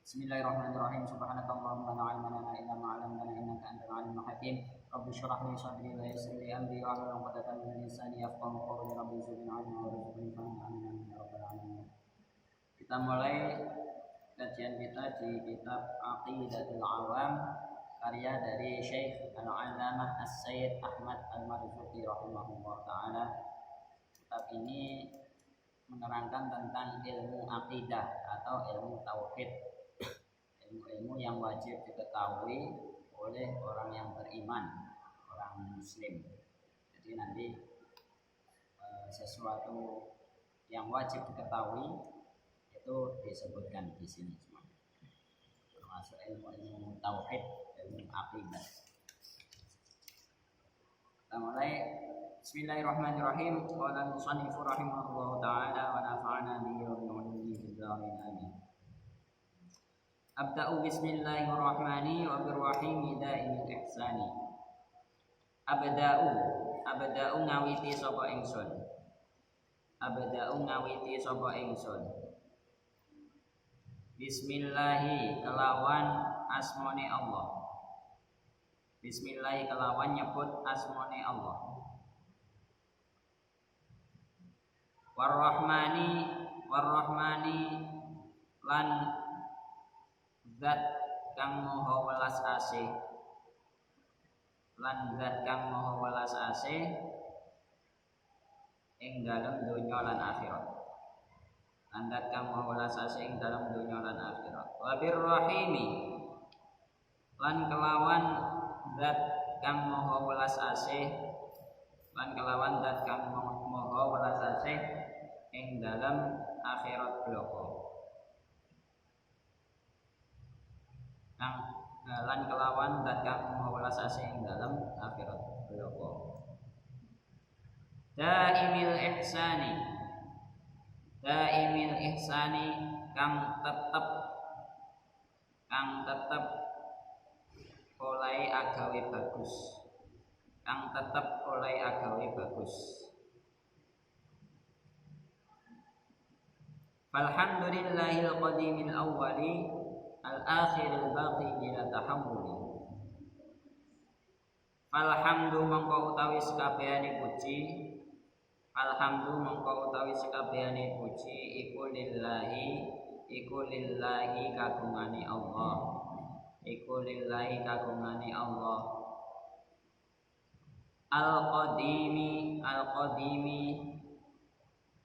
Bismillahirrahmanirrahim. Subhanakallahumma la ilma lana illa ma 'allamtana innaka antal alimul hakim. Rabbi shrah li sadri wa yassir li amri wahlul 'uqdatam min lisani yafqahu qawli. Rabbi zidni 'ilman warzuqni fahman. Amin ya rabbal alamin. Kita mulai kajian kita di kitab Aqidatul Awam karya dari Syekh Al-'Allamah As-Sayyid Ahmad Al-Marzuqi rahimahullah taala. Kitab ini menerangkan tentang ilmu akidah atau ilmu tauhid, ilmu-ilmu yang wajib diketahui oleh orang yang beriman, orang muslim. Jadi nanti sesuatu yang wajib diketahui itu disebutkan di sini semua, termasuk ilmu-ilmu tauhid, ilmu akidah. Kita mulai. Bismillahirrahmanirrahim. Qala al-musannifu rahimahullahu ta'ala wa nafa'ana bihi wa bi ulumihi fid dharain amin. Abda'u bismillahirrahmani wa birrahimi da'imil ihsani. Abda'u ngawiti sapa ingsun. Abda'u ngawiti sapa ingsun. Bismillahi kelawan asmane Allah. Bismillahi kelawan nyebut asmane Allah. Warrahmani lan zat kang maha welas asih, lan zat kang maha welas asih ing dalem donya lan akhirat. Lan zat kang maha welas asih ing dalem donya lan akhirat. Wa birrahimi lan kelawan zat kang maha welas asih, lan kelawan zat kang maha welas asih ing dalam akhirat bloko. Lan kelawan zat kang maha welas asih ing dalam akhirat bloko. Daimil ihsani kang tetep oleh agawe bagus. Kang tetep oleh agawe bagus. Alhamdulillahil qadimil awwali al-akhiril baqi bila tahammuli. Alhamdu mongko utawi sekabehane puji. Alhamdu mongko utawi sekabehane puji iku lillahi kagungane Allah. Iku lillahi kagungane Allah. Al-qadimi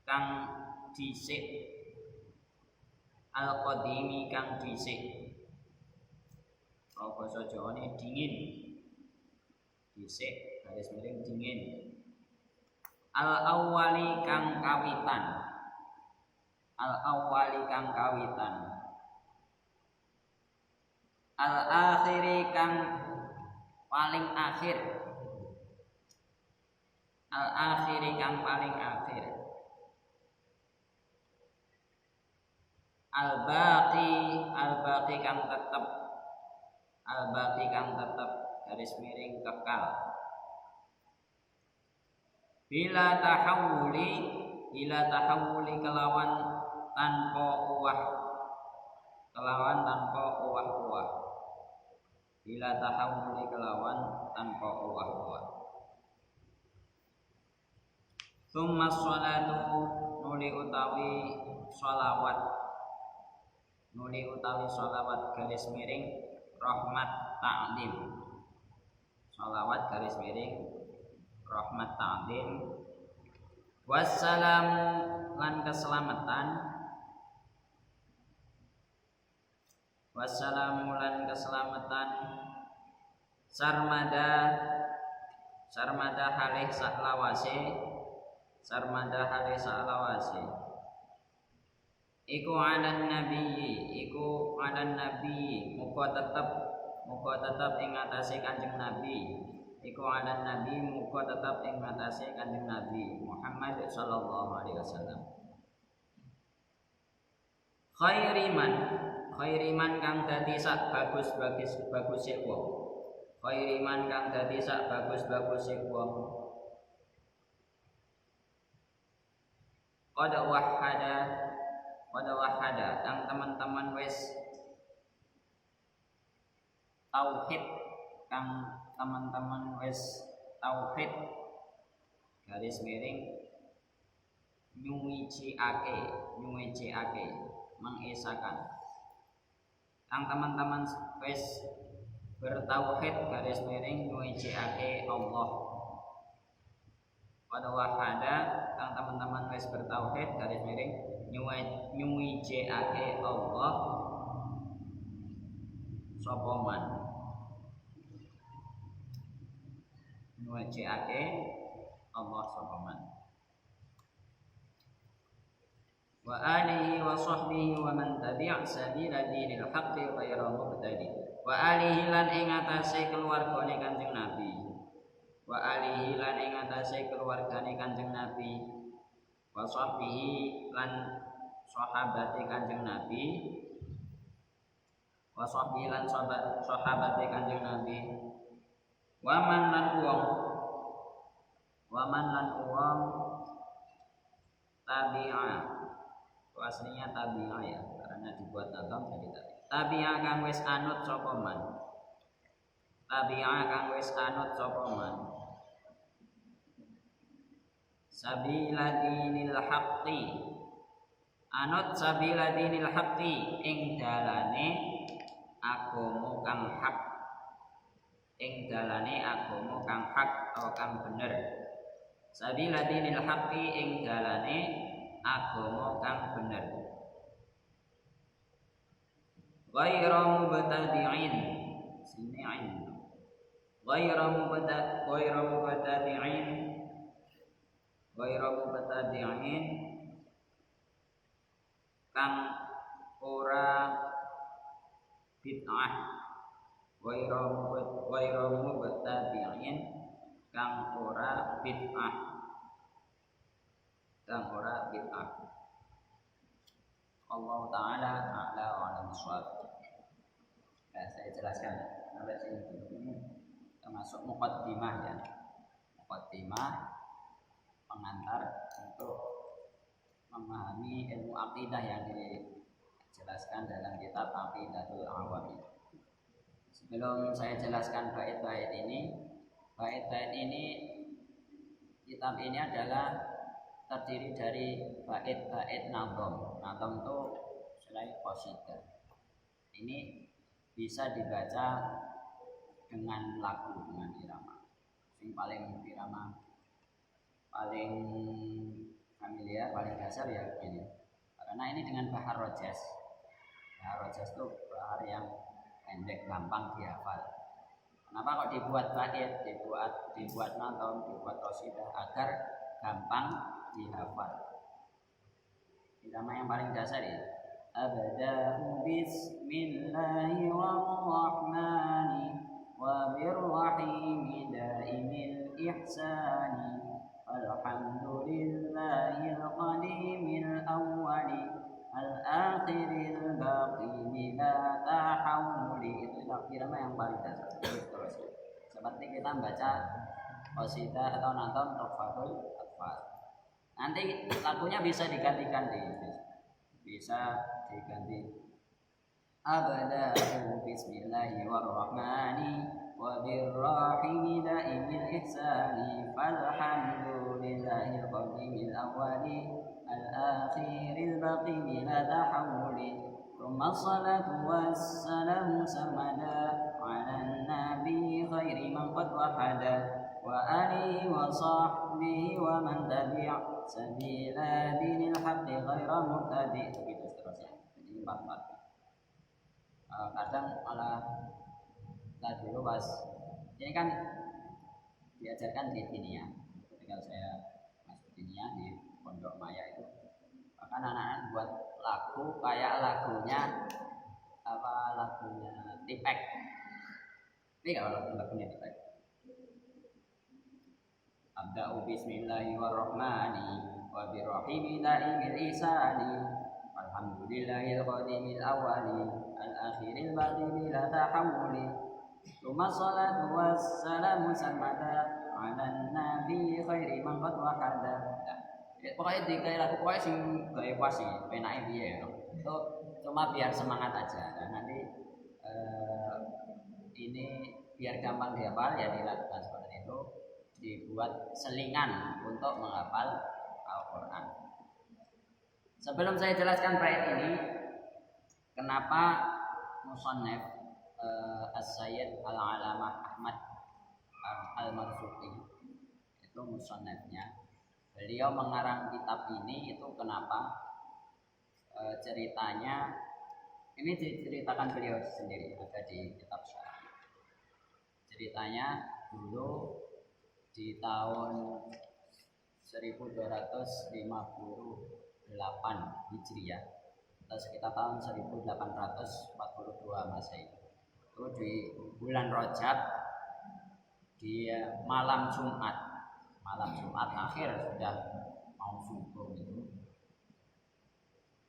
kang dhisik. Al-qadimi kang dhisik. Kalau basa Jawane dingin. Dhisik garis miring dingin. Al-awwali kang kawitan. Al-awwali kang kawitan. Al-akhiri kang paling akhir. Al-akhiri kang paling akhir. Al-baqi kang tetep. Al-baqi kang tetep garis miring kekal. Bila tahawuli kelawan tanpa uwah. Kelawan tanpa uwah-uwah. Bila tahawuli kelawan tanpa uwah-uwah. Tsumma sholatu nuli utawi sholawat garis miring rahmat ta'lim. Sholawat garis miring rahmat ta'lim. Wassalamu lan keselamatan. Wassalamu lan keselamatan. Sarmada halih saklawase. Sarmada halih saklawase. Iku alan nabi muga tetep ing atase Kanjeng Nabi. Iku alan nabi muga tetep ing atase Kanjeng Nabi Muhammad sallallahu alaihi wasallam. Khairiman kang dadi sak baguse wong. Khairiman kang dadi sak baguse wong. Qad wahada kang teman-teman wis tauhid kang teman-teman wis tauhid garis miring nyuwiciake mengesakan kang teman-teman wis bertauhid garis miring nyuwiciake Allah pada wahada kang teman-teman wis bertauhid garis miring nyuwiciake Allah sapa man nyuwiciake Allah sapa man wa alihi wa sahbihi wa man tabi'a sabila dinil haqqi ghairu mubtadi wa alihi lan ing atase keluargane Kanjeng Nabi wa alihi lan ing atase keluargane Kanjeng Nabi wa sahbihi lan sahabate Kanjeng Nabi wa sahbihi lan sahabate Kanjeng Nabi wa man lan uang tabi'a aslinya tabi'a ya karena dibuat natam jadi tabi'a kang wis anut sapa man tabi'a kang wis anut sapa man sabila dinil haqqi anut sabila dinil haqqi ing dalane agama kang hak ing dalane agama kang hak atau kang bener sabila dinil haqqi ing dalane agama kang bener ghairu mubtadi'in sini'in ghairu mubtadi'in kang ora bid'ah ghairu mubtadi'in kang ora bid'ah Allah Ta'ala a'la wa a'lam bishawab. Ya, saya jelaskan sampai sini. Ini termasuk muqaddimah ya. Muqaddimah pengantar untuk memahami ilmu aqidah yang dijelaskan dalam kitab Aqidatul Awami. Sebelum saya jelaskan bait-bait ini, kitab ini adalah terdiri dari bait-bait nazam. Nazam itu selain qasidah. Ini bisa dibaca dengan lagu, dengan irama. Yang paling irama paling familiar, paling dasar ya begini. Karena ini dengan bahar rojas. Bahar rojas itu bahar yang pendek, gampang dihafal. Kenapa kok dibuat bait, dibuat nazam, dibuat qasidah agar gampang dihafal. Irama yang paling dasar ya. Abda'u bismillahirrahmani wa birrahimi daimil ihsani alhamdulillahil qadimil awwali al-akhiril baqi bila tahawuli. Itu irama yang paling dasar. Terus seperti kita membaca qasidah atau nazam Tuhfatul Atfal. Nanti lagunya bisa digantikan bisa diganti abda'u bismillahirrahmani wa birrahimi daimil ihsani falhamdulillahil qadimil awwali al-akhiril baqi bila tahawuli thumma salatu wassalamu samada ala nabi khairi man qad wahada wa alihi wa sahbihi wa man tabi'a sabila dinil haqqi ghairu mubtadi. Begitu seterusnya. Jadi 4. Kadang malah dulu pas ini kan diajarkan di Dinia. Ketika saya masuk Dinia di Pondok Maya itu, bahkan anak-anak buat lagu kayak lagunya Tipek. Ini kalau lagunya Tipek. Abda'u bismillahirrahmani wa birrahimi daimil ihsani alhamdulillahil qadimil awwali al-akhiril baqi bila tahawuli thumma salatu wassalamu samada ala nabi khairi man qad wahada. Pokoknya digawe lagu pokoknya sing gawe pas sih penake piye ya. Itu cuma biar semangat aja. Dan nanti ini biar gampang dihafal ya dilakukan seperti itu, dibuat selingan untuk menghafal Al-Quran. Sebelum saya jelaskan bait ini, kenapa musannaf As-Sayyid Al-Alamah Ahmad Al-Marzuqi itu musannafnya, beliau mengarang kitab ini itu kenapa? Ceritanya ini diceritakan beliau sendiri, ada di kitab syarah. Ceritanya dulu di tahun 1258 Hijriah atau sekitar tahun 1842 Masehi, itu di bulan Rajab, di malam Jumat akhir sudah mau subuh itu,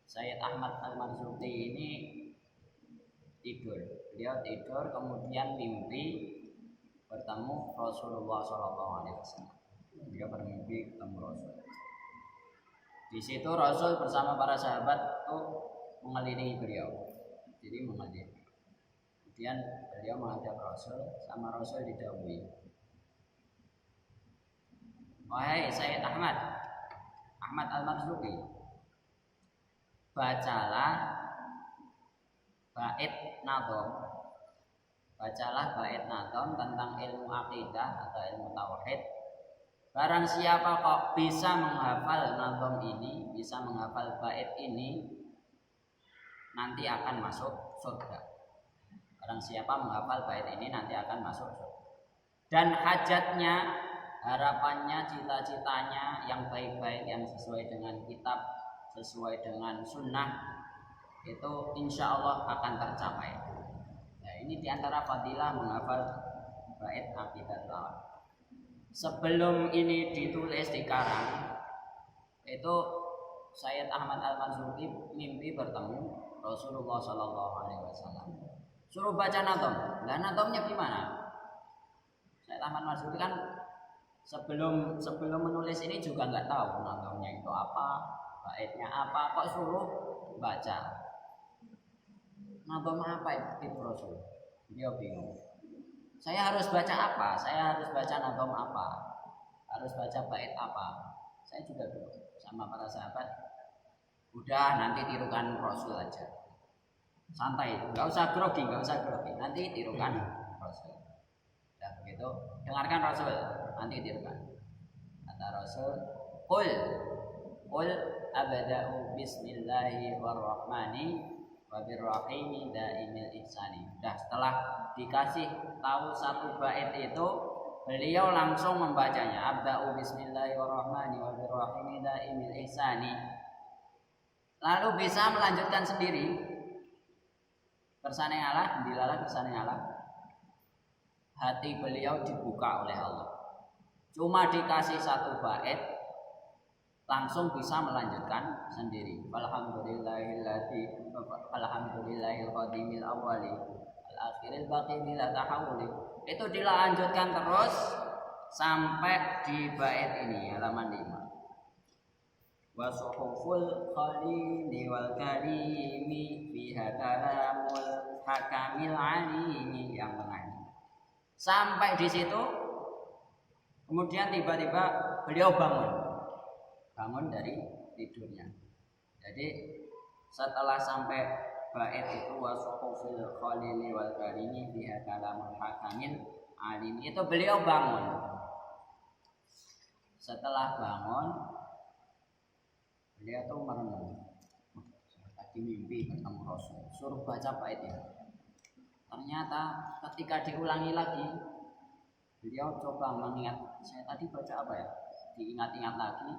Sayyid Ahmad Al-Marzuqi ini tidur. Beliau tidur kemudian mimpi bertemu Rasulullah SAW. Beliau bermimpi ketemu Rasul. Di situ Rasul bersama para sahabat itu mengelilingi beliau. Jadi mengelilingi. Kemudian beliau menghadap Rasul, sama Rasul didhawuhi, "Wahai Sayyid Ahmad Al-Marzuqi, bacalah bait nadom tentang ilmu akidah atau ilmu tauhid. Barang siapa kok bisa menghafal nadom ini, bisa menghafal bait ini, nanti akan masuk surga. Barang siapa menghafal bait ini nanti akan masuk surga. Dan hajatnya, harapannya, cita-citanya yang baik-baik, yang sesuai dengan kitab, sesuai dengan sunnah, itu insya Allah akan tercapai." Nah, ini diantara fadilah menghafal bait akidah tauhid. Sebelum ini ditulis dikarang, itu Sayyid Ahmad Al-Marzuqi mimpi bertemu Rasulullah SAW. Suruh baca nadom. Lah nadomnya gimana? Sayyid Ahmad Marzuqi kan sebelum menulis ini juga nggak tahu nadomnya itu apa, baitnya apa, kok suruh baca. Nadom apa itu Rasul? Dia bingung. Saya harus baca apa? Saya harus baca nadom apa? Harus baca bait apa? Saya juga bingung. Sama para sahabat, udah nanti tirukan Rasul aja. Santai, nggak usah grogi. Nanti tirukan Rasul. Dan begitu, dengarkan Rasul, nanti tirukan. Kata Rasul, Qul abada'u bismillahirrahmanirrahim wabirrahimi daimil ihsani. Nah, setelah dikasih tahu satu bait itu, beliau langsung membacanya. Abda'u bismillahirrahmanirrahim wabirrahimi daimil ihsani. Lalu bisa melanjutkan sendiri. Kersane Allah, dilalah kersane Allah. Hati beliau dibuka oleh Allah. Cuma dikasih satu bait, langsung bisa melanjutkan sendiri. Alhamdulillahil qadimil awwali al-akhiril baqi bila tahawuli. Itu dilanjutkan terus sampai di bait ini, halaman 5. Wa suhuful khalili wal karimi fiha kalamul hakamil alimi, yang tengah ini. Sampai di situ, kemudian tiba-tiba beliau bangun dari tidurnya. Jadi setelah sampai bait itu wasuhufil khalili wal karimi biha kalamul hakamil alim, itu beliau bangun. Setelah bangun, beliau tuh merenung. Tadi mimpi ketemu Rasul, suruh baca bait itu. Ternyata ketika diulangi lagi, beliau coba mengingat, saya tadi baca apa ya? Diingat-ingat lagi.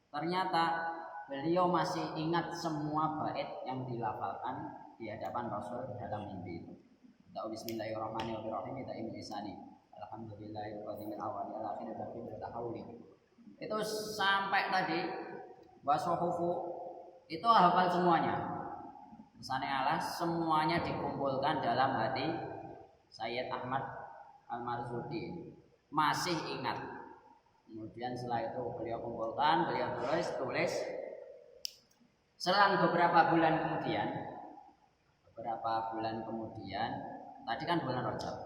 Ternyata beliau masih ingat semua bait yang dilafalkan di hadapan Rasul dalam mimpi itu. Bismillahirrahmanirrahim daimil ihsani. Alhamdulillahil qadimil awwali al-akhiril baqi bila tahawuli. Itu sampai tadi wasuhufu itu hafal semuanya. Kesane Allah semuanya dikumpulkan dalam hati Sayyid Ahmad Al-Marzuqi. Masih ingat. Kemudian setelah itu beliau kumpulkan, beliau tulis. Selang beberapa bulan kemudian, Tadi kan bulan Rajab.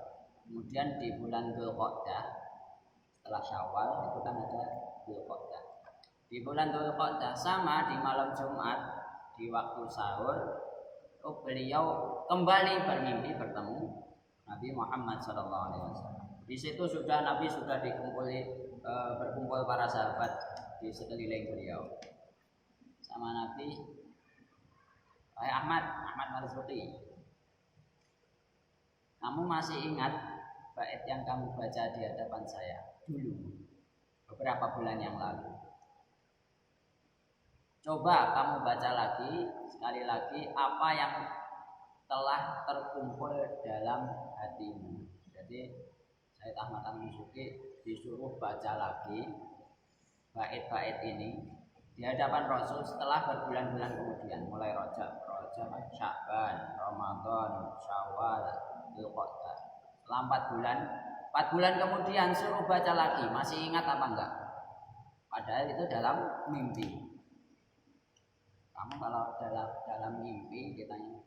Kemudian di bulan Dzulqa'dah setelah Syawal itu kan ada Dzulqa'dah. Di bulan Dzulqa'dah sama di malam Jumat di waktu sahur beliau kembali bermimpi bertemu Nabi Muhammad SAW. Di situ Nabi sudah berkumpul para sahabat di sekeliling beliau. Sama Nabi, wahai Ahmad Marzuki, kamu masih ingat bait yang kamu baca di hadapan saya dulu beberapa bulan yang lalu? Coba kamu baca lagi sekali lagi apa yang telah terkumpul dalam hatimu. Jadi Sayyid Ahmad Al-Marzuki disuruh baca lagi bait-bait ini di hadapan Rasul setelah berbulan-bulan kemudian, mulai Rajab, Sya'ban, Ramadan, Syawal, Dzulqa'dah. Setelah 4 bulan kemudian suruh baca lagi. Masih ingat apa enggak? Padahal itu dalam mimpi. Kamu kalau dalam mimpi ditanya,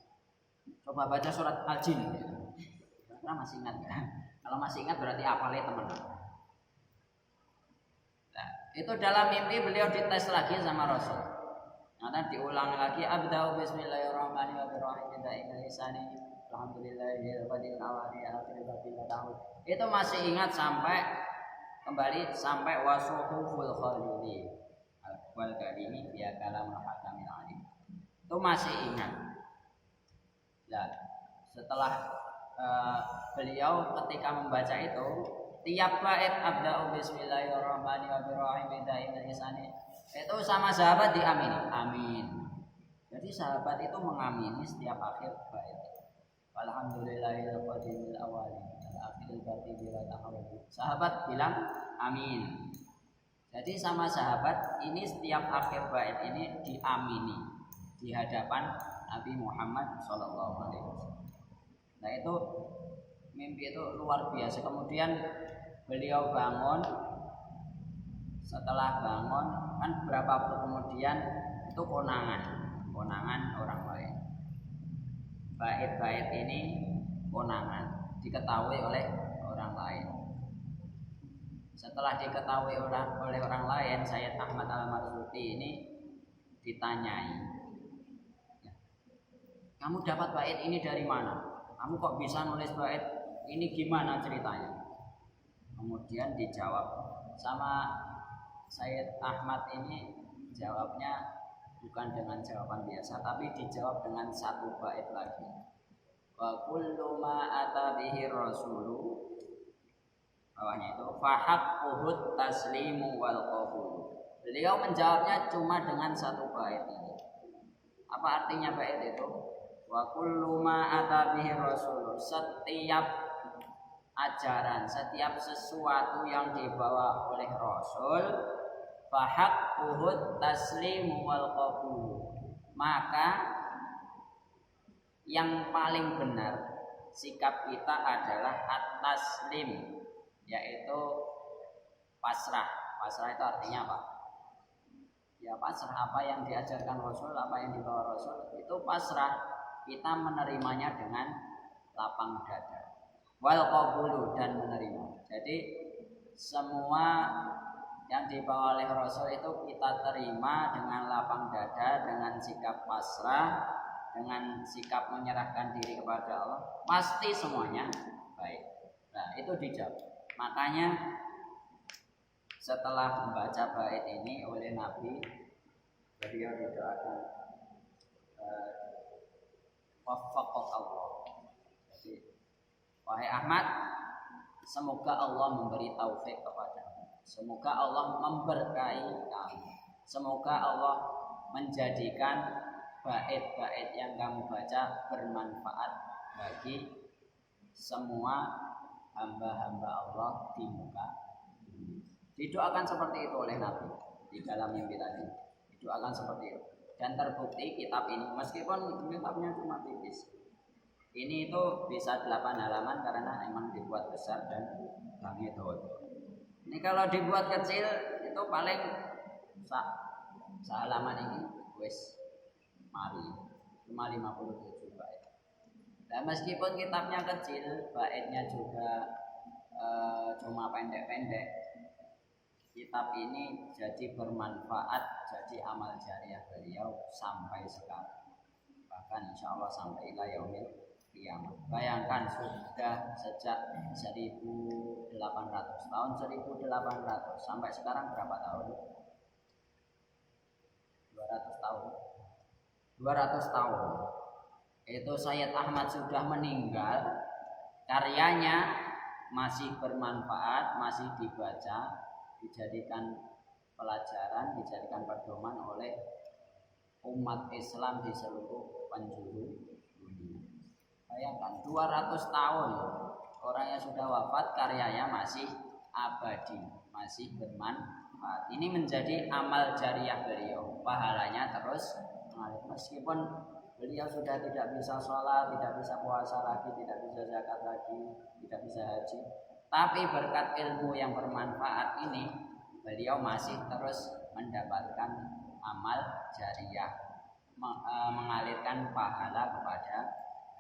coba baca surat Al-Jin. Kira-kira masih ingat enggak? Kalau masih ingat berarti hafalnya teman. Nah, itu dalam mimpi beliau dites lagi sama Rasul. Nanti diulang lagi, abda'u bismillahirrahmanirrahim da'ina lisani alhamdulillahirabbil alamin. Itu masih ingat sampai wasuhuful khalili wal karimi ya kalam hakamil alim. Itu masih ingat. Nah, setelah beliau ketika membaca itu, tiap bait abda'u bismillahirrahmanirrahim da'ina lisani itu sama sahabat diamini. Amin. Jadi sahabat itu mengamini setiap akhir bait. Alhamdulillahil qadimil awali al-akhiril baqi bila tahawudi. Sahabat bilang amin. Jadi sama sahabat ini setiap akhir bait ini diamini di hadapan Nabi Muhammad SAW. Nah itu mimpi itu luar biasa. Kemudian beliau bangun. Setelah bangun kan beberapa waktu kemudian itu konangan orang lain. Bait-bait ini konangan diketahui oleh orang lain. Setelah diketahui oleh orang lain, Sayyid Ahmad Al-Marzuki ini ditanyai, kamu dapat bait ini dari mana? Kamu kok bisa nulis bait ini, gimana ceritanya? Kemudian dijawab sama Sayyid Ahmad ini, jawabnya bukan dengan jawaban biasa, tapi dijawab dengan satu bait lagi. Wa kullu ma ata bihi rasulu, bawahnya itu fahaqquhut taslimu wal qabul. Beliau menjawabnya cuma dengan satu bait ini. Apa artinya bait itu? Wa kullu ma ata bihi rasulu, setiap ajaran, setiap sesuatu yang dibawa oleh Rasul, fahaqquhut taslimu wal qabul, maka yang paling benar sikap kita adalah at-taslim, yaitu pasrah. Pasrah itu artinya apa? Ya pasrah, apa yang diajarkan Rasul, apa yang dibawa Rasul itu pasrah, kita menerimanya dengan lapang dada. Wal qabulu, dan menerima. Jadi semua yang dibawa oleh Rasul itu kita terima dengan lapang dada, dengan sikap pasrah, dengan sikap menyerahkan diri kepada Allah, pasti semuanya baik. Nah, itu dijawab. Makanya setelah membaca bait ini oleh Nabi, beliau didoakan waffaqak Allah. Jadi, wahai Ahmad, semoga Allah memberi taufik kepadamu. Semoga Allah memberkahi kamu. Semoga Allah menjadikan bait-bait yang kamu baca bermanfaat bagi semua hamba-hamba Allah di muka bumi. Didoakan seperti itu oleh Nabi di dalam mimpi tadi. Didoakan seperti itu. Dan terbukti kitab ini, meskipun kitabnya cuma tipis, ini itu bisa 8 halaman karena emang dibuat besar dan langit itu. Ini kalau dibuat kecil itu paling sehalaman ini wis mari, cuma 57 bait. Nah, meskipun kitabnya kecil, baitnya juga cuma pendek-pendek, kitab ini jadi bermanfaat, jadi amal jariah beliau sampai sekarang, bahkan insya Allah sampai ila yaumil qiyamah. Bayangkan sudah sejak 1800 tahun 1800 sampai sekarang berapa tahun? 200 tahun. 200 tahun. Itu Sayyid Ahmad sudah meninggal, karyanya masih bermanfaat, masih dibaca, dijadikan pelajaran, dijadikan pedoman oleh umat Islam di seluruh penjuru dunia. Bayangkan 200 tahun orang yang sudah wafat karyanya masih abadi, masih bermanfaat. Ini menjadi amal jariah beliau, pahalanya terus mengalir. Meskipun beliau sudah tidak bisa sholat, tidak bisa puasa lagi, tidak bisa zakat lagi, tidak bisa haji, tapi berkat ilmu yang bermanfaat ini beliau masih terus mendapatkan amal jariah, mengalirkan pahala kepada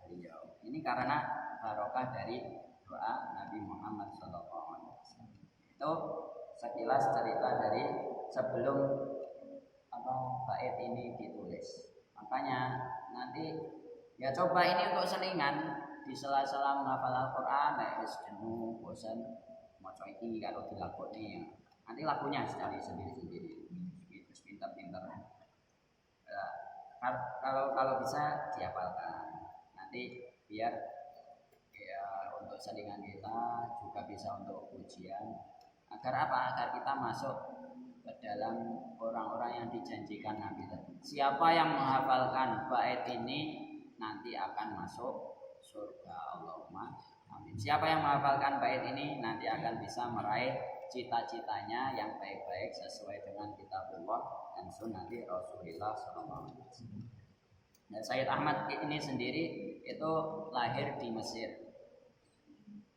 beliau. Ini karena barokah dari doa Nabi Muhammad SAW. Itu sekilas cerita dari sebelum bait ini ditulis. Makanya nanti ya coba ini untuk selingan di sela-sela menghafal Al-Quran, jenuh, bosan, maca iki kalau dilakoni ya. Nanti lakunya sendiri-sendiri. Terus pintar-pintar. Ya, kalau bisa dihafalkan. Nanti biar ya untuk selingan kita juga bisa untuk ujian. Agar apa? Agar kita masuk ke dalam orang-orang yang dijanjikan Nabi tadi. Siapa yang menghafalkan bait ini nanti akan masuk surga. Allahumma amin. Siapa yang menghafalkan bait ini nanti akan bisa meraih cita-citanya yang baik-baik sesuai dengan kitabullah dan sunnah Rasulullah SAW. Dan Sayyid Ahmad ini sendiri itu lahir di Mesir,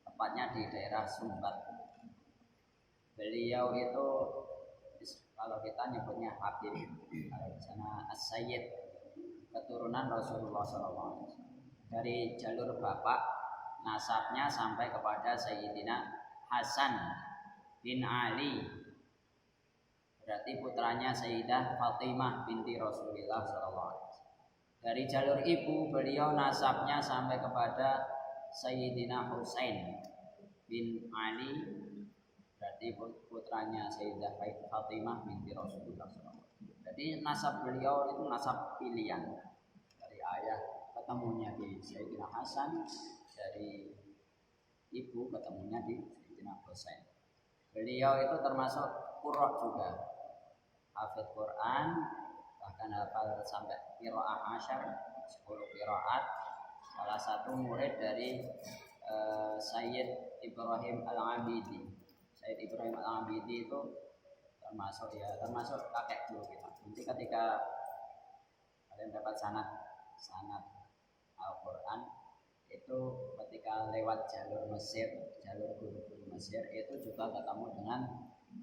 tepatnya di daerah Sumbat. Beliau itu kalau kita nyebutnya Habib, kalau di sana As-Sayyid, keturunan Rasulullah SAW. Dari jalur bapak, nasabnya sampai kepada Sayyidina Hasan bin Ali, berarti putranya Sayyidah Fatimah binti Rasulullah SAW. Dari jalur ibu, beliau nasabnya sampai kepada Sayyidina Husain bin Ali, berarti putranya Sayyidah Fatimah binti Rasulullah SAW. Jadi nasab beliau itu nasab pilihan, dari ayah ketemunya di Sayyidina Hasan, dari ibu ketemunya di Sayyidina Husain. Beliau itu termasuk qurra juga, hafidz Quran, bahkan hafal sampai qiraah asyar, 10 qiraat. Salah satu murid dari Sayyid Ibrahim Al-Abidi. Sayyid Ibrahim Al-Abidi itu termasuk kakek dulu kita. Nanti ketika kalian dapat sanad Al-Quran itu ketika lewat jalur Mesir, jalur guru-guru Mesir itu juga ketemu dengan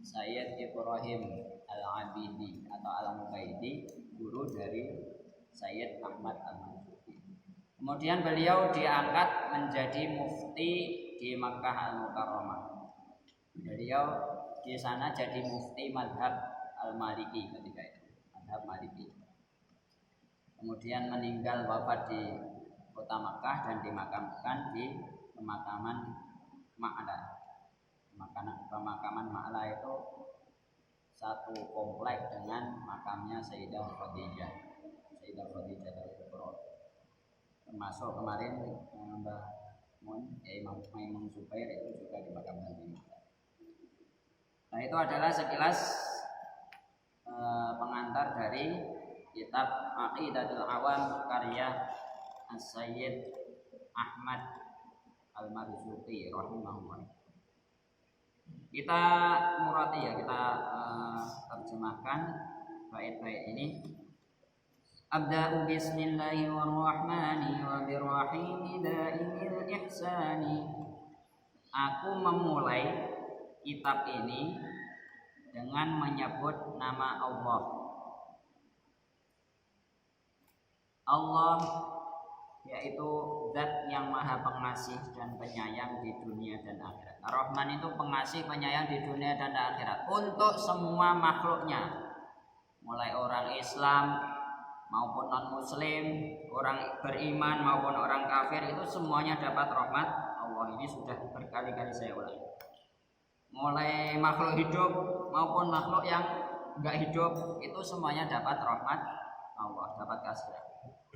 Sayyid Ibrahim Al-Abidi atau Al-Mubaidi, guru dari Sayyid Ahmad Al-Mansuri. Kemudian beliau diangkat menjadi mufti di Makkah Al-Mukarramah. Beliau di sana jadi mufti madhab Al-Maliki ketika itu, madhab Maliki. Kemudian meninggal wafat di kota Makkah dan dimakamkan di pemakaman Ma'la. Pemakaman Ma'la itu satu komplek dengan makamnya Sayyidah Khadijah. Sayyidah Khadijah Al-Kubra. Termasuk kemarin Mbah Mun, Imam Maimun Zubair itu juga dimakamkan di Ma'la. Nah, itu adalah sekilas pengantar dari kitab Aqidatul Awam karya As-Sayyid Ahmad Al-Marzuqi rahimahullah. Kita murati ya, kita terjemahkan bait-bait ini. Abda'u bismillahirrahmanirrahim daimil ihsani. Aku memulai kitab ini dengan menyebut nama Allah. Allah yaitu zat yang maha pengasih dan penyayang di dunia dan akhirat. Ar-Rahman itu pengasih penyayang di dunia dan akhirat untuk semua makhluknya, mulai orang Islam maupun non muslim, orang beriman maupun orang kafir, itu semuanya dapat rahmat Allah. Ini sudah berkali-kali saya ulangi. Mulai makhluk hidup maupun makhluk yang enggak hidup, itu semuanya dapat rahmat Allah, dapat kasih.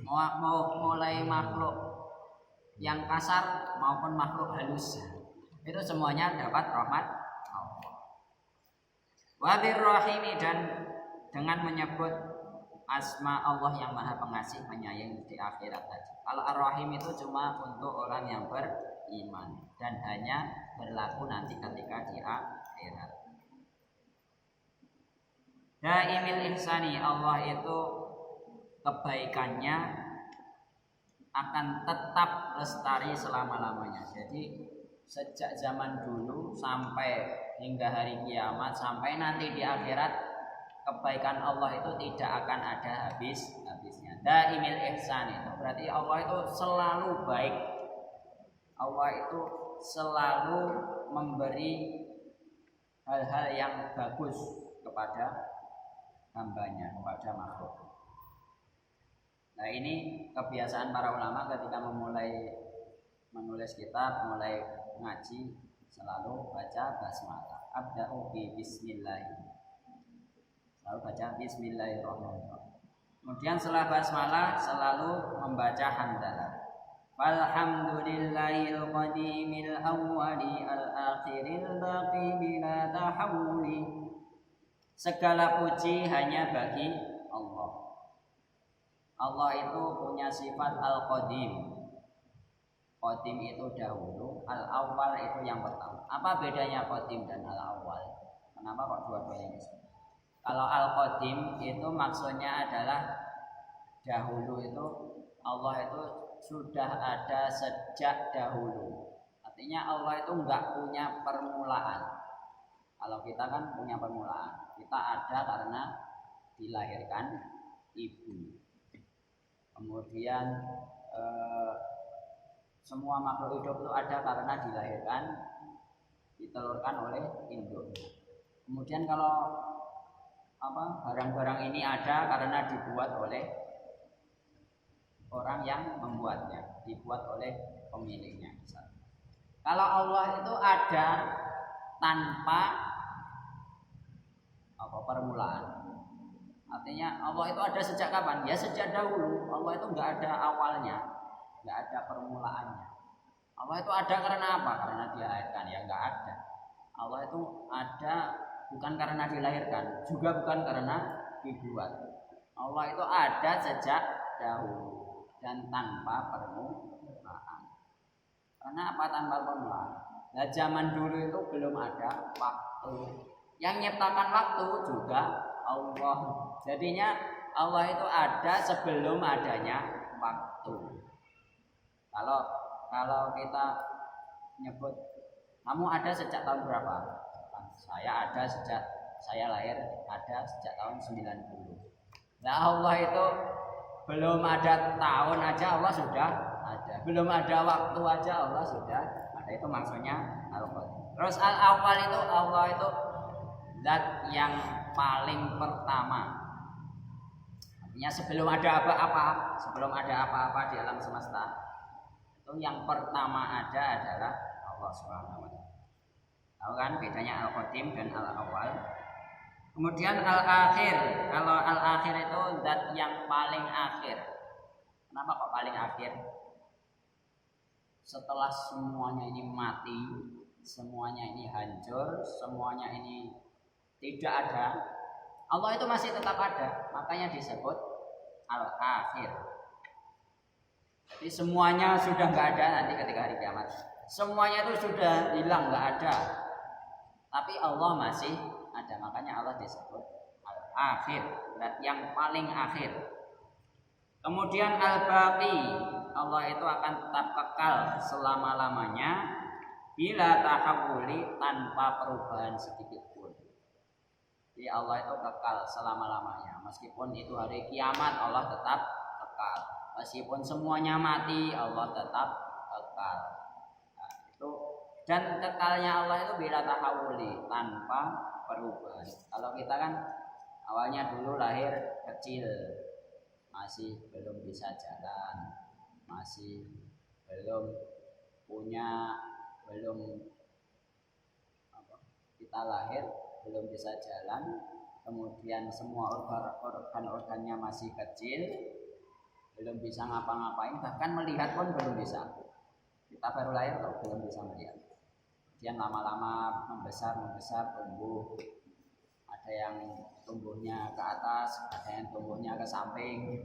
Mulai makhluk yang kasar maupun makhluk halus, itu semuanya dapat rahmat Allah. Wa birrahimi, dan dengan menyebut asma Allah yang maha pengasih penyayang di akhirat tadi. Kalau Ar-Rahim itu cuma untuk orang yang beriman dan hanya berlaku nanti ketika di akhirat. Daimil ihsani, Allah itu kebaikannya akan tetap lestari selama-lamanya. Jadi sejak zaman dulu sampai hingga hari kiamat, sampai nanti di akhirat, kebaikan Allah itu tidak akan ada habisnya. Daimil ihsan itu berarti Allah itu selalu baik. Allah itu selalu memberi hal-hal yang bagus kepada hambanya, kepada makhluk. Nah, ini kebiasaan para ulama ketika memulai menulis kitab, mulai ngaji, selalu baca basmalah. Abda'u bi bismillah. Lalu baca bismillahirrahmanirrahim. Kemudian setelah basmalah selalu membaca hamdalah. Walhamdulillahil qadimil awwali al akhiril baqi bila tahawuli. Segala puji hanya bagi Allah. Allah itu punya sifat al-qadim. Qadim itu dahulu, al-awwal itu yang pertama. Apa bedanya qadim dan al-awwal? Kenapa kok dua-duanya disebut? Kalau al-qadim itu maksudnya adalah dahulu itu Allah itu sudah ada sejak dahulu. Artinya Allah itu enggak punya permulaan. Kalau kita kan punya permulaan. Kita ada karena dilahirkan ibu. Kemudian semua makhluk hidup itu ada karena dilahirkan, ditelurkan oleh induk. Kemudian kalau barang-barang ini ada karena dibuat oleh orang yang membuatnya, dibuat oleh pemiliknya. Kalau Allah itu ada tanpa permulaan, artinya Allah itu ada sejak kapan? Ya sejak dahulu. Allah itu nggak ada awalnya, nggak ada permulaannya. Allah itu ada karena apa? Karena dilahirkan, ya nggak ada. Allah itu ada bukan karena dilahirkan, juga bukan karena dibuat. Allah itu ada sejak dahulu dan tanpa permulaan. Karena apa tanpa permulaan? Nah, zaman dulu itu belum ada waktu. Yang nyiptakan waktu juga Allah. Jadinya Allah itu ada sebelum adanya waktu. Kalau kita nyebut kamu ada sejak tahun berapa? Saya ada sejak saya lahir, ada sejak tahun 90. Nah, Allah itu belum ada tahun aja Allah sudah ada. Belum ada waktu aja Allah sudah ada. Itu maksudnya al-qadim. Terus al-awwal itu Allah itu zat yang paling pertama. Artinya sebelum ada apa-apa di alam semesta, itu yang pertama ada adalah Allah Subhanahu wa taala. Tahu kan bedanya al-qadim dan al-awwal? Kemudian al-akhir. Kalau al-akhir itu zat yang paling akhir. Kenapa kok paling akhir? Setelah semuanya ini mati, semuanya ini hancur, semuanya ini tidak ada, Allah itu masih tetap ada. Makanya disebut al-akhir. Jadi semuanya sudah nggak ada nanti ketika hari kiamat. Semuanya itu sudah hilang, nggak ada. Tapi Allah masih ada, makanya Allah disebut al-akhir, zat yang paling akhir. Kemudian al-baqi, Allah itu akan tetap kekal selama-lamanya bila tahawuli, tanpa perubahan sedikit pun. Jadi Allah itu kekal selama-lamanya, meskipun itu hari kiamat Allah tetap kekal. Meskipun semuanya mati, Allah tetap kekal. Nah, itu dan kekalnya Allah itu bila tahawuli, tanpa perubahan. Kalau kita kan awalnya dulu lahir kecil, masih belum bisa jalan, masih belum punya, belum apa, kita lahir belum bisa jalan, kemudian semua organ-organnya masih kecil, belum bisa ngapa-ngapain, bahkan melihat pun belum bisa. Kita baru lahir kok belum bisa melihat. Kemudian lama-lama membesar tumbuh. Ada yang tumbuhnya ke atas, ada yang tumbuhnya ke samping,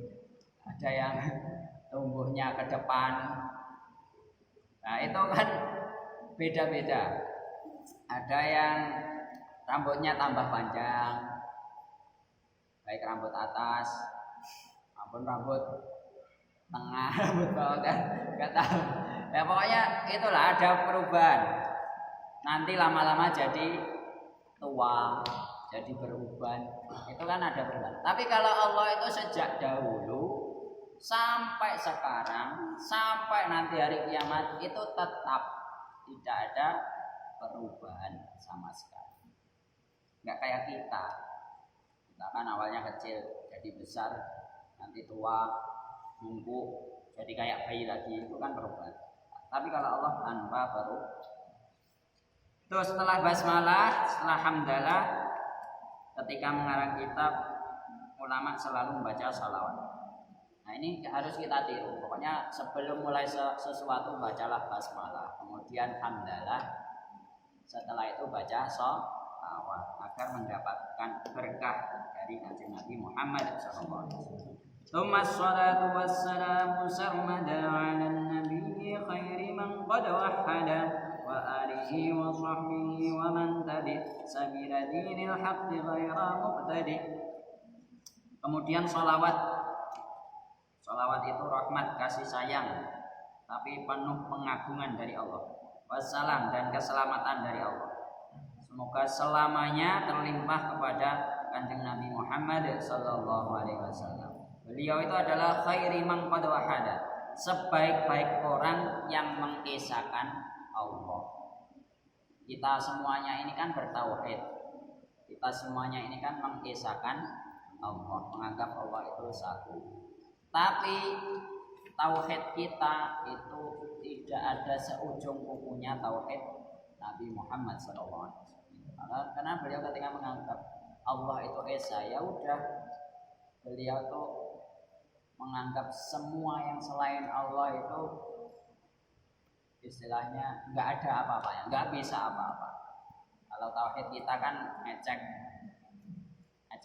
ada yang tumbuhnya ke depan. Nah itu kan beda-beda. Ada yang rambutnya tambah panjang, baik rambut atas maupun rambut tengah, rambut bawah kan nggak tahu. Ya pokoknya itulah ada perubahan. Nanti lama-lama jadi tua, jadi beruban. Itu kan ada perubahan. Tapi kalau Allah itu sejak dahulu sampai sekarang, sampai nanti hari kiamat itu tetap tidak ada perubahan sama sekali. Nggak kayak kita. Kita kan awalnya kecil, jadi besar, nanti tua, nunggu, jadi kayak bayi lagi. Itu kan perubahan. Tapi kalau Allah tanpa perubahan. Terus setelah basmalah, setelah hamdalah, ketika mengarang kitab, ulama selalu membaca salawat. Nah ini harus kita tiru. Pokoknya sebelum mulai sesuatu bacalah basmalah, kemudian hamdalah, setelah itu baca salawat agar mendapatkan berkah dari Kanjeng Nabi Muhammad SAW. Tsumma sholatu wassalamu sarmada 'alan nabiyyi khairi man qad wahhada wa alihi wa sahbihi wa man tabi' sabila dinil haqqi ghaira muqtadi. Kemudian salawat itu rahmat, kasih sayang, tapi penuh pengagungan dari Allah. Wassalam, dan keselamatan dari Allah. Semoga selamanya terlimpah kepada Kanjeng Nabi Muhammad sallallahu alaihi wasallam. Beliau itu adalah khairi man qad wahada, sebaik-baik orang yang mengesahkan Allah. Kita semuanya ini kan bertauhid. Kita semuanya ini kan mengesahkan Allah, menganggap Allah itu satu. Tapi tauhid kita itu tidak ada seujung kukunya tauhid Nabi Muhammad SAW. Karena beliau ketika menganggap Allah itu esa, ya udah, beliau tuh menganggap semua yang selain Allah itu istilahnya nggak ada apa-apanya, nggak bisa apa-apa. Kalau tauhid kita kan ngecek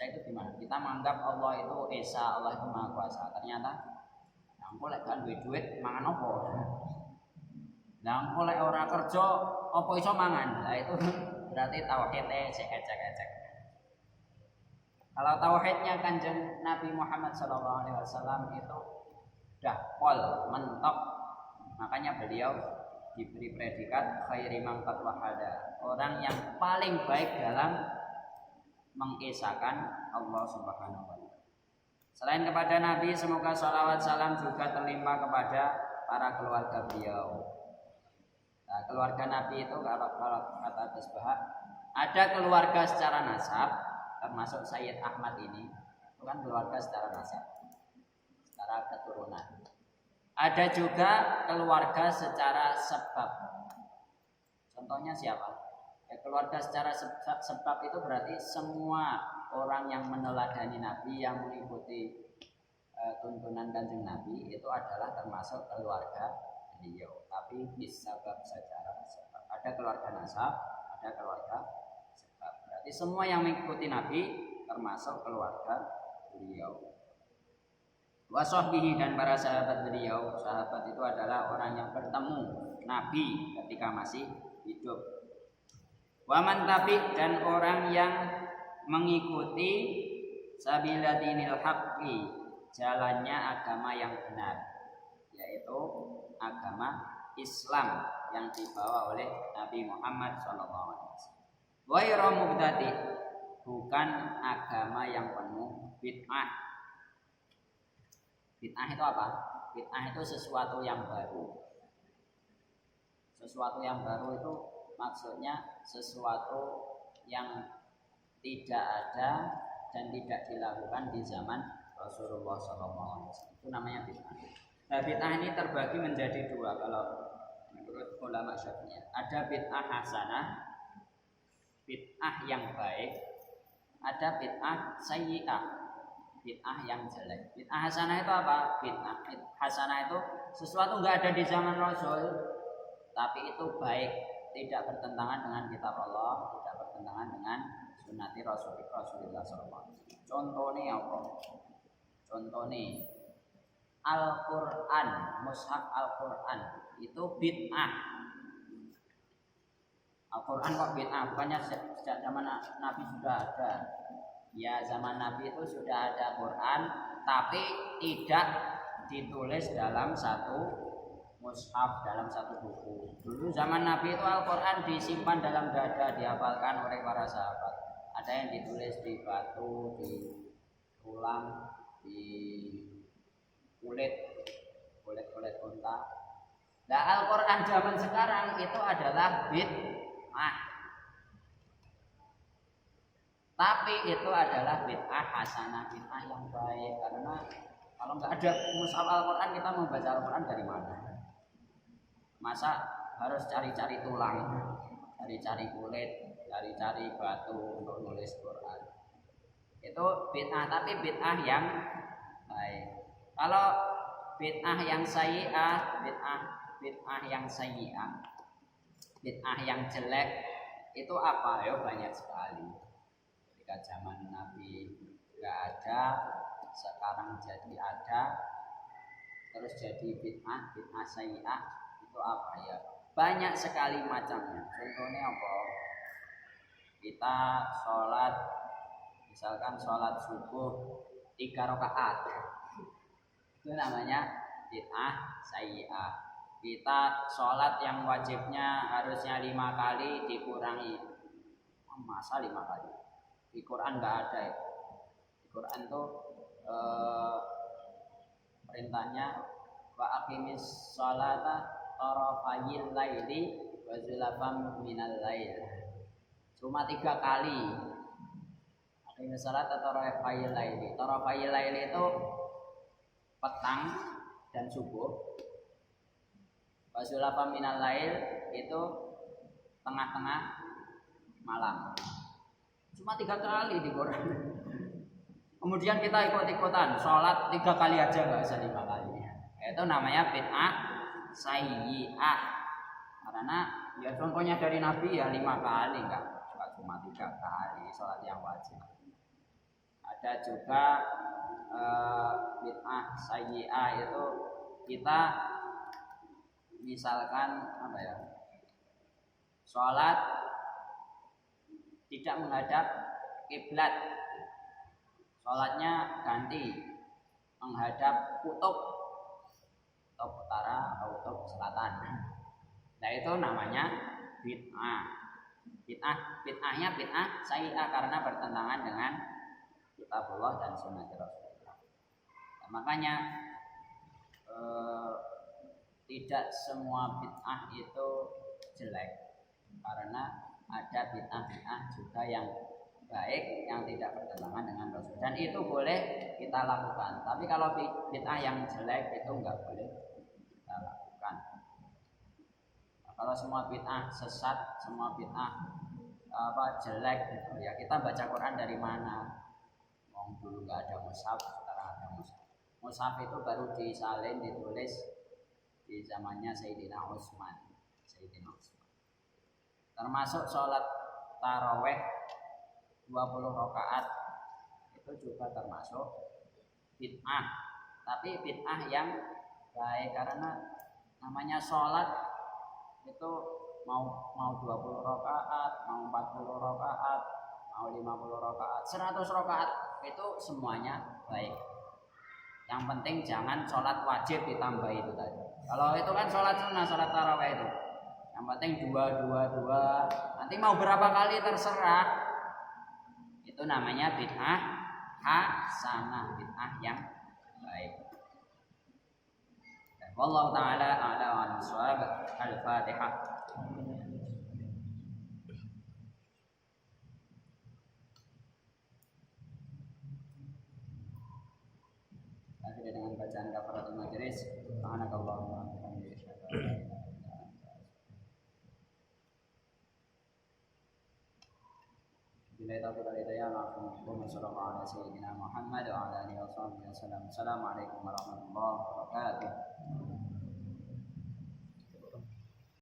itu gimana? Kita menganggap Allah itu esa, Allah itu maha kuasa. Ternyata engko lek kan duit mangan apa? Lah engko lek ora kerja apa iso mangan? Lah itu berarti tauhidnya sik ecek-ecek. Kalau tauhidnya Kanjeng Nabi Muhammad SAW itu udah pol, mentok. Makanya beliau diberi predikat khairi man qad wahada, orang yang paling baik dalam mengesahkan Allah Subhanahu wa taala. Selain kepada Nabi, semoga salawat salam juga terlimpah kepada para keluarga beliau. Nah, keluarga Nabi itu kalau kata Gus Bahak, ada keluarga secara nasab, termasuk Sayyid Ahmad ini, itu kan keluarga secara nasab, secara keturunan. Ada juga keluarga secara sebab. Contohnya siapa? Ya, keluarga secara sebab itu berarti semua orang yang meneladani Nabi, yang mengikuti tuntunan Kanjeng Nabi itu adalah termasuk keluarga beliau. Tapi disebab secara sebab. Ada keluarga nasab, ada keluarga sebab. Berarti semua yang mengikuti Nabi termasuk keluarga beliau. Wasahbihi, dan para sahabat beliau. Sahabat itu adalah orang yang bertemu Nabi ketika masih hidup. Waman tabi, dan orang yang mengikuti sabila dinil haqqi, jalannya agama yang benar, yaitu agama Islam yang dibawa oleh Nabi Muhammad SAW. Ghairu mubtadi, bukan agama yang penuh bid'ah. Bid'ah itu apa? Bid'ah itu sesuatu yang baru. Sesuatu yang baru itu maksudnya sesuatu yang tidak ada dan tidak dilakukan di zaman Rasulullah SAW. Itu namanya bid'ah. Nah, bid'ah ini terbagi menjadi dua kalau menurut ulama Syafi'iyah. Ada bid'ah hasanah, bid'ah yang baik, ada bid'ah sayyi'ah, bid'ah yang jelek. Bid'ah hasanah itu apa? Bid'ah hasanah itu sesuatu nggak ada di zaman Rasul, tapi itu baik, tidak bertentangan dengan kitab Allah, tidak bertentangan dengan sunnati Rasulullah SAW. Contohnya apa? Contohnya Al-Quran, mushaf Al-Quran itu bid'ah. Al-Quran kok bid'ah? Bukannya sejak zaman Nabi sudah ada. Ya, zaman Nabi itu sudah ada Quran, tapi tidak ditulis dalam satu mushaf, dalam satu buku. Dulu zaman Nabi itu Al-Quran disimpan dalam dada, dihafalkan oleh para sahabat. Ada yang ditulis di batu, di tulang, di kulit unta. Nah, Al-Quran zaman sekarang itu adalah bid'ah. Tapi itu adalah bid'ah hasanah, bid'ah yang baik. Karena kalau nggak ada mushaf Al-Quran, kita mau baca Al-Quran dari mana? Masa harus cari-cari tulang, cari-cari kulit, cari-cari batu untuk nulis Quran? Itu bid'ah, tapi bid'ah yang baik. Kalau bid'ah yang sayyi'ah, bid'ah yang sayyi'ah, bid'ah yang jelek itu apa? Ya banyak sekali. Ketika zaman Nabi nggak ada, sekarang jadi ada, terus jadi bid'ah sayyi'ah itu apa ya? Banyak sekali macamnya. Contohnya apa? Kita sholat, misalkan sholat subuh 3 rakaat, itu namanya bid'ah sayyi'ah. Kita sholat yang wajibnya harusnya 5 kali dikurangi. Masa 5 kali? Di Quran nggak ada itu. Di Quran tuh perintahnya wa aqimis sholata tarafayil laili wa zulafam minal lail. Cuma 3 kali. Aqimis sholata tarafayil laili. Tarafayil laili itu petang dan subuh. Wa zulafam minal lail itu tengah-tengah malam. Cuma 3 kali di Quran. Kemudian kita ikut-ikutan sholat 3 kali aja, nggak usah 5 kali. Itu namanya bid'ah sayyi'ah. Karena ya contohnya dari Nabi ya 5 kali, nggak cuma 3 kali sholat yang wajib. Ada juga bid'ah sayyi'ah itu kita misalkan apa ya, sholat tidak menghadap kiblat, sholatnya ganti menghadap kutub utara atau kutub selatan. Nah itu namanya bid'ah. Bid'ahnya bid'ah sayyi'ah karena bertentangan dengan kitabullah dan sunnah Rasulullah. Nah, makanya tidak semua bid'ah itu jelek, karena ada bid'ah juga yang baik yang tidak bertentangan dengan Rasul, dan itu boleh kita lakukan. Tapi kalau bid'ah yang jelek itu enggak boleh kita lakukan. Nah, kalau semua bid'ah sesat, semua bid'ah jelek gitu, ya kita baca Quran dari mana? Dulu enggak ada mushaf, sekarang ada mushaf. Mushaf itu baru disalin, ditulis di zamannya Sayyidina Utsman. Termasuk sholat taraweh 20 rakaat itu juga termasuk bid'ah, tapi bid'ah yang baik, karena namanya sholat itu mau 20 rakaat, mau 40 rakaat, mau 50 rakaat, 100 rakaat itu semuanya baik. Yang penting jangan sholat wajib ditambah itu tadi. Kalau itu kan sholat sunnah, sholat taraweh itu yang penting 2. Nanti mau berapa kali terserah. Itu namanya bid'ah hasanah, bid'ah yang baik. Wallahu taala a'la wa a'lam. Al-Fatihah. Akhirnya dengan bacaan kafaratul majlis. Subhanakallahumma wa bihamdika asyhadu an la ilaha illa anta bila taufiq wal hidayah wa sallallahu ala sayyidina Muhammad wa ala alihi wa sahbihi wasallam. Assalamualaikum warahmatullahi wabarakatuh.